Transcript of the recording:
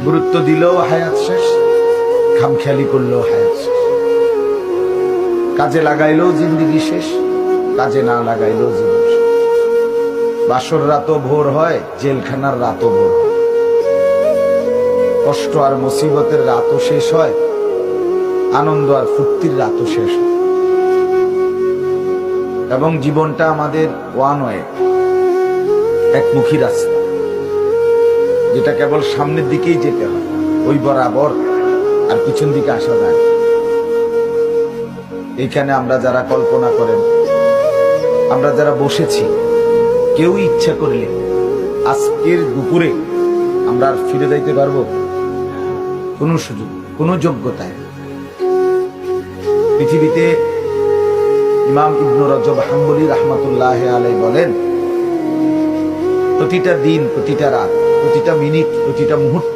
গুরুত্ব দিলেও হায়াত শেষ, খামখেয়ালি করলেও হায়াত শেষ। কাজে লাগাইলেও জিন্দিগি শেষ, কাজে না লাগাইলেও জীবন শেষ। বাসর রাতও ভোর হয়, জেলখানার রাতও ভোর হয়। কষ্ট আর মুসিবতের রাতও শেষ হয়, আনন্দ আর ফুর্তির রাতও শেষ হয়। এবং জীবনটা আমাদের ওয়ান ওয়ে, একমুখী রাস্তা, যেটা কেবল সামনের দিকেই যেতে হয়, ওই বরাবর, আর পিছন দিকে আসা যায় না। এইখানে আমরা যারা কল্পনা করেন, আমরা যারা বসেছি, কেউ ইচ্ছা করলে আজকের দুপুরে আমরা আর ফিরে যাইতে পারবো? কোনো সুযোগ, কোনো যোগ্যতায়। পৃথিবীতে ইমাম ইবনে রজব হাম্বলী রাহমাতুল্লাহ আলাইহি বলেন, প্রতিটা দিন, প্রতিটা রাত, প্রতিটা মিনিট, প্রতিটা মুহূর্ত